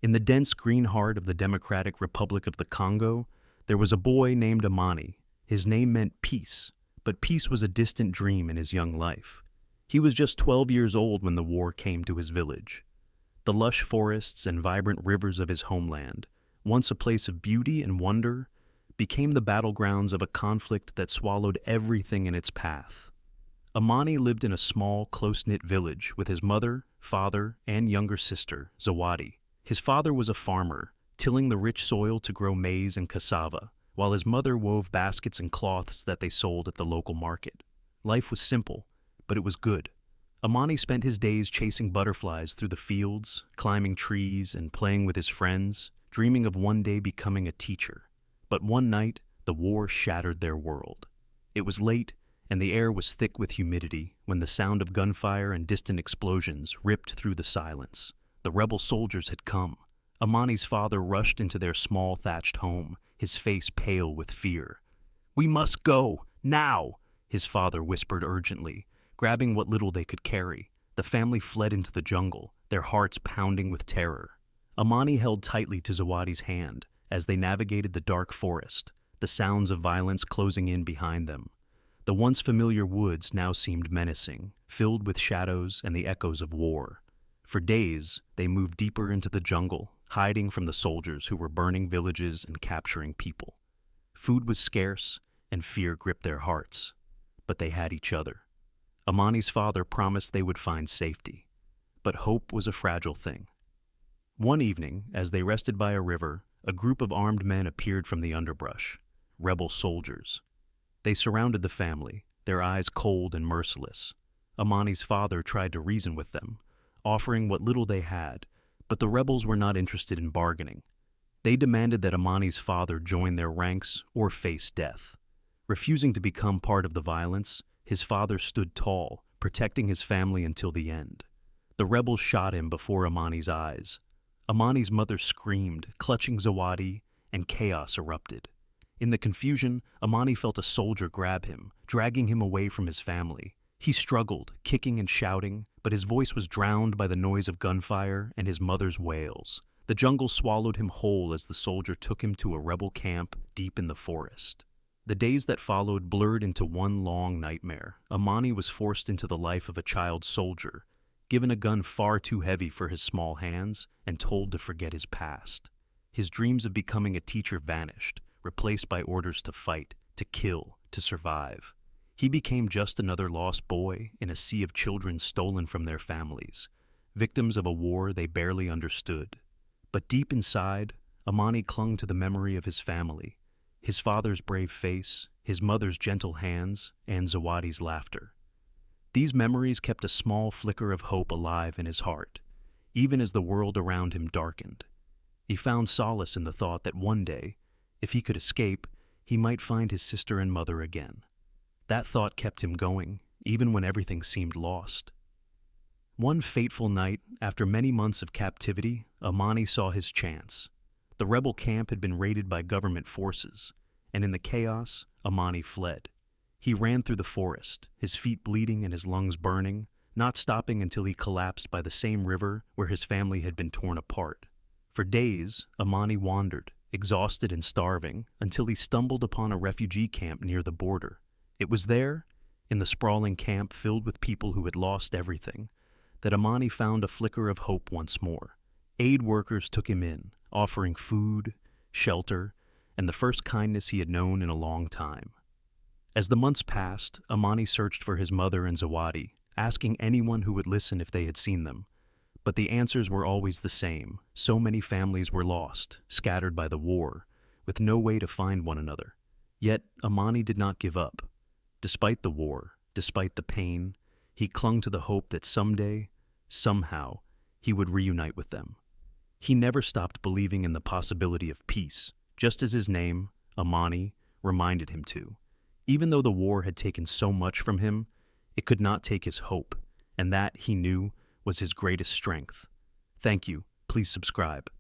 In the dense green heart of the Democratic Republic of the Congo, there was a boy named Amani. His name meant peace, but peace was a distant dream in his young life. He was just 12 years old when the war came to his village. The lush forests and vibrant rivers of his homeland, once a place of beauty and wonder, became the battlegrounds of a conflict that swallowed everything in its path. Amani lived in a small, close-knit village with his mother, father, and younger sister, Zawadi. His father was a farmer, tilling the rich soil to grow maize and cassava, while his mother wove baskets and cloths that they sold at the local market. Life was simple, but it was good. Amani spent his days chasing butterflies through the fields, climbing trees, and playing with his friends, dreaming of one day becoming a teacher. But one night, the war shattered their world. It was late, and the air was thick with humidity when the sound of gunfire and distant explosions ripped through the silence. The rebel soldiers had come. Amani's father rushed into their small thatched home, his face pale with fear. "We must go, now!" his father whispered urgently, grabbing what little they could carry. The family fled into the jungle, their hearts pounding with terror. Amani held tightly to Zawadi's hand as they navigated the dark forest, the sounds of violence closing in behind them. The once familiar woods now seemed menacing, filled with shadows and the echoes of war. For days, they moved deeper into the jungle, hiding from the soldiers who were burning villages and capturing people. Food was scarce, and fear gripped their hearts. But they had each other. Amani's father promised they would find safety. But hope was a fragile thing. One evening, as they rested by a river, a group of armed men appeared from the underbrush, rebel soldiers. They surrounded the family, their eyes cold and merciless. Amani's father tried to reason with them, offering what little they had, but the rebels were not interested in bargaining. They demanded that Amani's father join their ranks or face death. Refusing to become part of the violence, his father stood tall, protecting his family until the end. The rebels shot him before Amani's eyes. Amani's mother screamed, clutching Zawadi, and chaos erupted. In the confusion, Amani felt a soldier grab him, dragging him away from his family. He struggled, kicking and shouting, but his voice was drowned by the noise of gunfire and his mother's wails. The jungle swallowed him whole as the soldier took him to a rebel camp deep in the forest. The days that followed blurred into one long nightmare. Amani was forced into the life of a child soldier, given a gun far too heavy for his small hands, and told to forget his past. His dreams of becoming a teacher vanished, replaced by orders to fight, to kill, to survive. He became just another lost boy in a sea of children stolen from their families, victims of a war they barely understood. But deep inside, Amani clung to the memory of his family, his father's brave face, his mother's gentle hands, and Zawadi's laughter. These memories kept a small flicker of hope alive in his heart, even as the world around him darkened. He found solace in the thought that one day, if he could escape, he might find his sister and mother again. That thought kept him going, even when everything seemed lost. One fateful night, after many months of captivity, Amani saw his chance. The rebel camp had been raided by government forces, and in the chaos, Amani fled. He ran through the forest, his feet bleeding and his lungs burning, not stopping until he collapsed by the same river where his family had been torn apart. For days, Amani wandered, exhausted and starving, until he stumbled upon a refugee camp near the border. It was there, in the sprawling camp filled with people who had lost everything, that Amani found a flicker of hope once more. Aid workers took him in, offering food, shelter, and the first kindness he had known in a long time. As the months passed, Amani searched for his mother and Zawadi, asking anyone who would listen if they had seen them. But the answers were always the same. So many families were lost, scattered by the war, with no way to find one another. Yet Amani did not give up. Despite the war, despite the pain, he clung to the hope that someday, somehow, he would reunite with them. He never stopped believing in the possibility of peace, just as his name, Amani, reminded him to. Even though the war had taken so much from him, it could not take his hope, and that, he knew, was his greatest strength. Thank you. Please subscribe.